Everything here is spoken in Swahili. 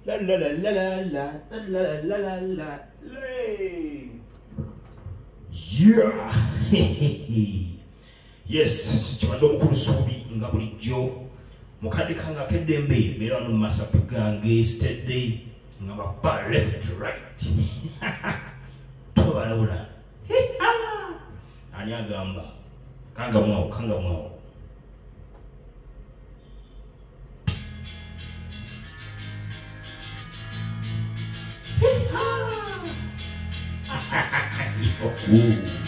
La la la la la la la la la la. Yeah. Yes, chibadde omukulu Suubi nga bulijjo mukadde kanga keddembe beera no masapu gange steady nga bapa left right. Tobalabula. Ani agamba kanga mwawo. Ooh.